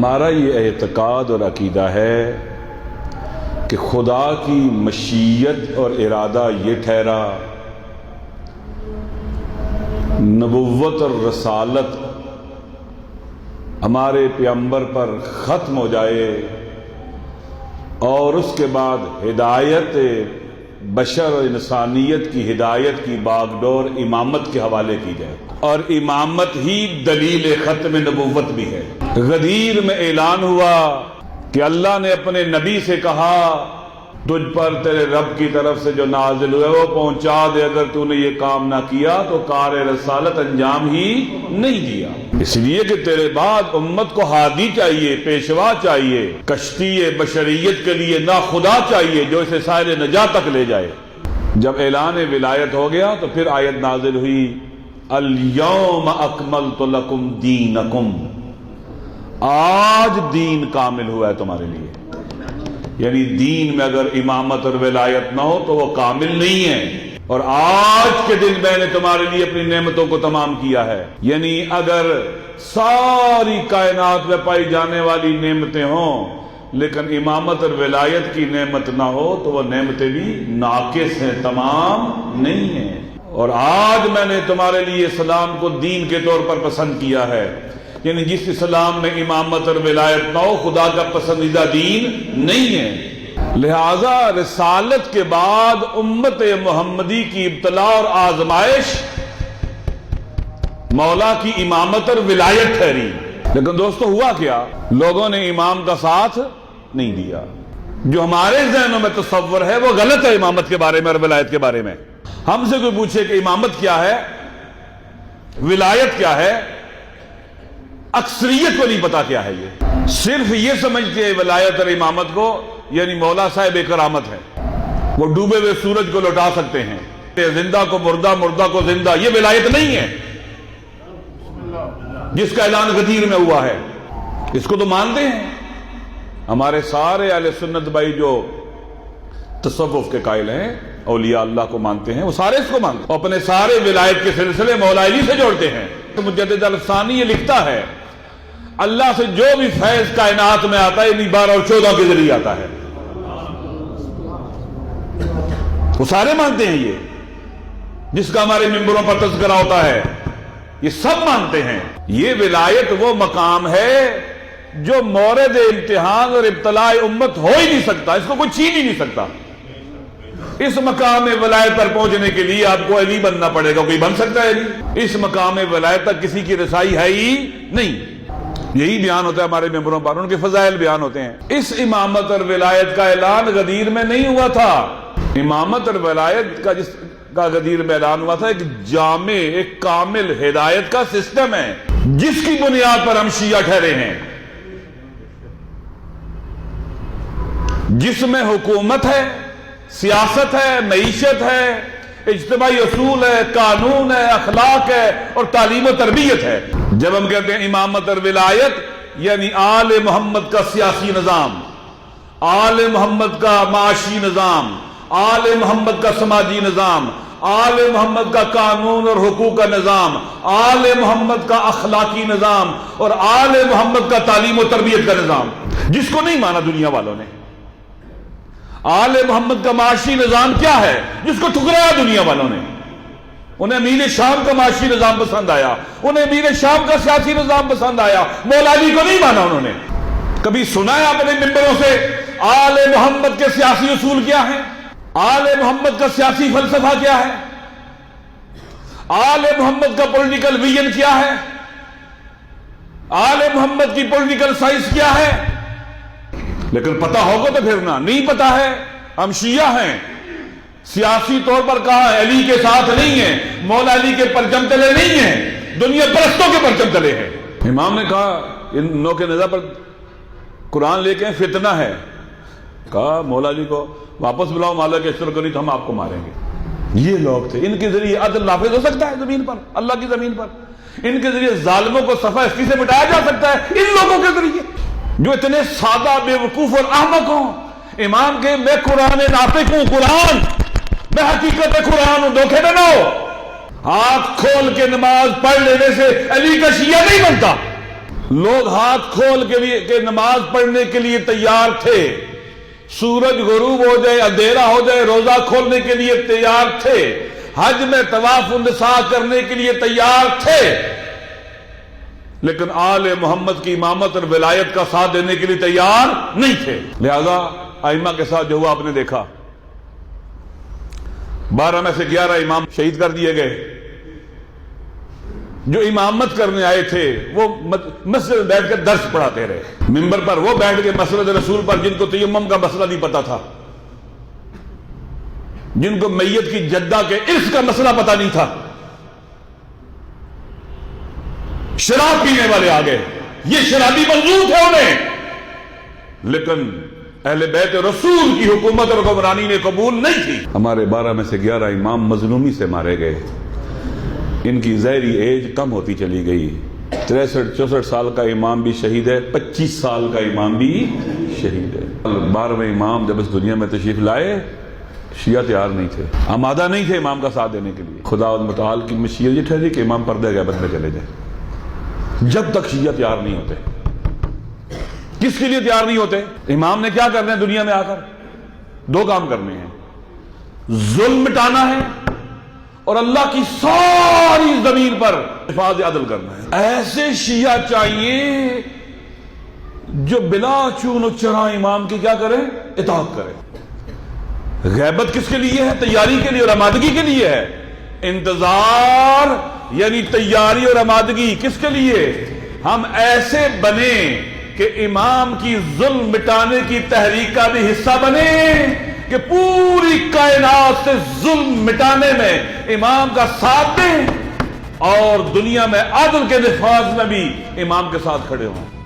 ہمارا یہ اعتقاد اور عقیدہ ہے کہ خدا کی مشیت اور ارادہ یہ ٹھہرا، نبوت اور رسالت ہمارے پیغمبر پر ختم ہو جائے اور اس کے بعد ہدایت بشر اور انسانیت کی ہدایت کی باغ ڈور امامت کے حوالے کی جائے، اور امامت ہی دلیل ختم نبوت بھی ہے۔ غدیر میں اعلان ہوا کہ اللہ نے اپنے نبی سے کہا تجھ پر تیرے رب کی طرف سے جو نازل ہوئے وہ پہنچا دے، اگر تو نے یہ کام نہ کیا تو کار رسالت انجام ہی نہیں دیا۔ اس لیے کہ تیرے بعد امت کو ہادی چاہیے، پیشوا چاہیے، کشتی بشریت کے لیے نہ خدا چاہیے جو اسے سائر نجات تک لے جائے۔ جب اعلان ولایت ہو گیا تو پھر آیت نازل ہوئی الیوم اکملت لکم دینکم، آج دین کامل ہوا ہے تمہارے لیے۔ یعنی دین میں اگر امامت اور ولایت نہ ہو تو وہ کامل نہیں ہے، اور آج کے دن میں نے تمہارے لیے اپنی نعمتوں کو تمام کیا ہے۔ یعنی اگر ساری کائنات میں پائی جانے والی نعمتیں ہوں لیکن امامت اور ولایت کی نعمت نہ ہو تو وہ نعمتیں بھی ناقص ہیں، تمام نہیں ہیں۔ اور آج میں نے تمہارے لیے اسلام کو دین کے طور پر پسند کیا ہے، یعنی جس اسلام میں امامت اور ولایت نہ ہو خدا کا پسندیدہ دین نہیں ہے۔ لہذا رسالت کے بعد امت محمدی کی ابتلا اور آزمائش مولا کی امامت اور ولایت ٹھہری۔ لیکن دوستو ہوا کیا؟ لوگوں نے امام کا ساتھ نہیں دیا۔ جو ہمارے ذہنوں میں تصور ہے وہ غلط ہے امامت کے بارے میں اور ولایت کے بارے میں۔ ہم سے کوئی پوچھے کہ امامت کیا ہے، ولایت کیا ہے، اکثریت کو نہیں پتا کیا ہے۔ یہ صرف یہ سمجھتے ہیں ولایت اور امامت کو یعنی مولا صاحب کرامت ہے، وہ ڈوبے ہوئے سورج کو لوٹا سکتے ہیں، زندہ کو مردہ، مردہ کو زندہ۔ یہ ولایت نہیں ہے جس کا اعلان غدیر میں ہوا ہے، اس کو تو مانتے ہیں۔ ہمارے سارے اہل سنت بھائی جو تصوف کے قائل ہیں، اولیاء اللہ کو مانتے ہیں، وہ سارے اس کو مانتے ہیں، اور اپنے سارے ولایت کے سلسلے مولا علی سے جوڑتے ہیں۔ تو مجدد الفسانی یہ لکھتا ہے اللہ سے جو بھی فیض کائنات میں آتا ہے انہی 12 اور 14 کے ذریعے آتا ہے۔ وہ سارے مانتے ہیں یہ، جس کا ہمارے ممبروں پر تذکرہ ہوتا ہے، یہ سب مانتے ہیں۔ یہ ولایت وہ مقام ہے جو مورد امتحان اور ابتلاء امت ہو ہی نہیں سکتا، اس کو کوئی چھین ہی نہیں سکتا۔ اس مقام ولایت پر پہنچنے کے لیے آپ کو علی بننا پڑے گا، کوئی بن سکتا ہے علی؟ اس مقام ولایت تک کسی کی رسائی ہے ہی نہیں۔ یہی بیان ہوتا ہے ہمارے ممبروں پر، ان کے فضائل بیان ہوتے ہیں۔ اس امامت اور ولایت کا اعلان غدیر میں نہیں ہوا تھا۔ امامت اور ولایت کا جس کا غدیر میں اعلان ہوا تھا ایک جامع، ایک کامل ہدایت کا سسٹم ہے جس کی بنیاد پر ہم شیعہ ٹھہرے ہیں، جس میں حکومت ہے، سیاست ہے، معیشت ہے، اجتماعی اصول ہے، قانون ہے، اخلاق ہے اور تعلیم و تربیت ہے۔ جب ہم کہتے ہیں امامت اور ولایت یعنی آل محمد کا سیاسی نظام، آل محمد کا معاشی نظام، آل محمد کا سماجی نظام، آل محمد کا قانون اور حقوق کا نظام، آل محمد کا اخلاقی نظام اور آل محمد کا تعلیم و تربیت کا نظام، جس کو نہیں مانا دنیا والوں نے۔ آل محمد کا معاشی نظام کیا ہے جس کو ٹھکرایا دنیا والوں نے؟ انہیں امیر شام کا معاشی نظام پسند آیا، انہیں امیر شام کا سیاسی نظام پسند آیا، مولا علی کو نہیں مانا انہوں نے۔ کبھی سنا ہے اپنے ممبروں سے آل محمد کے سیاسی اصول کیا ہیں؟ آل محمد کا سیاسی فلسفہ کیا ہے؟ آل محمد کا پولیٹیکل ویژن کیا ہے؟ آل محمد کی پولیٹیکل سائنس کیا ہے؟ لیکن پتہ ہوگا تو پھر نہ، نہیں پتہ ہے۔ ہم شیعہ ہیں، سیاسی طور پر کہا ہے علی کے ساتھ نہیں ہیں، مولا علی کے پرچم تلے نہیں ہیں، دنیا پرستوں کے پرچم تلے ہیں۔ امام نے کہا ان نو کے نظر پر قرآن لے کے فتنہ ہے، کہا مولا علی کو واپس بلاؤ، مولا کے اس طرح کریں تو ہم آپ کو ماریں گے۔ یہ لوگ تھے، ان کے ذریعے عدل نافذ ہو سکتا ہے زمین پر، اللہ کی زمین پر، ان کے ذریعے ظالموں کو صفحہ اسکی سے مٹایا جا سکتا ہے ان لوگوں کے ذریعے جو اتنے سادہ، بے وقوف اور احمق ہوں۔ امام کے میں قرآن ناطق ہوں، قرآن میں حقیقت قرآن ہوں، دھوکے میں نہ ہو۔ ہاتھ کھول کے نماز پڑھ لینے سے علی کا شیعہ نہیں بنتا۔ لوگ ہاتھ کھول کے نماز پڑھنے کے لیے تیار تھے، سورج غروب ہو جائے اندھیرا ہو جائے روزہ کھولنے کے لیے تیار تھے، حج میں طواف النساء کرنے کے لیے تیار تھے، لیکن آل محمد کی امامت اور ولایت کا ساتھ دینے کے لیے تیار نہیں تھے۔ لہذا ائمہ کے ساتھ جو ہوا آپ نے دیکھا، 12 میں سے 11 امام شہید کر دیے گئے۔ جو امامت کرنے آئے تھے وہ مسجد میں بیٹھ کر درس پڑھاتے رہے، منبر پر وہ بیٹھ کے مسجد رسول پر، جن کو تیمم کا مسئلہ نہیں پتا تھا، جن کو میت کی جدہ کے ارث کا مسئلہ پتا نہیں تھا، شراب پینے والے آ گئے، یہ شرابی منظور تھے انہیں، لیکن اہل بیت رسول کی حکومت اور حکمرانی نے قبول نہیں کی۔ ہمارے 12 میں سے 11 امام مظلومی سے مارے گئے، ان کی ظاہری ایج کم ہوتی چلی گئی، 63-64 سال کا امام بھی شہید ہے، 25 سال کا امام بھی شہید ہے۔ 12ویں امام جب اس دنیا میں تشریف لائے، شیعہ تیار نہیں تھے، آمادہ نہیں تھے امام کا ساتھ دینے کے لیے۔ خدا متعال کی مشیت یہ ٹھہری کہ امام پردہ غیبت میں چلے جائیں، جب تک شیعہ تیار نہیں ہوتے۔ کس کے لیے تیار نہیں ہوتے؟ امام نے کیا کرنا ہے دنیا میں آ کر؟ 2 کام کرنے ہیں، ظلم مٹانا ہے اور اللہ کی ساری زمین پر حفاظ عدل کرنا ہے۔ ایسے شیعہ چاہیے جو بلا چون و چرا امام کی کیا کریں؟ اطاعت کریں۔ غیبت کس کے لیے ہے؟ تیاری کے لیے اور آمادگی کے لیے ہے۔ انتظار یعنی تیاری اور آمادگی کس کے لیے؟ ہم ایسے بنے کہ امام کی ظلم مٹانے کی تحریک کا بھی حصہ بنے، کہ پوری کائنات سے ظلم مٹانے میں امام کا ساتھ دیں اور دنیا میں عدل کے نفاذ میں بھی امام کے ساتھ کھڑے ہوں۔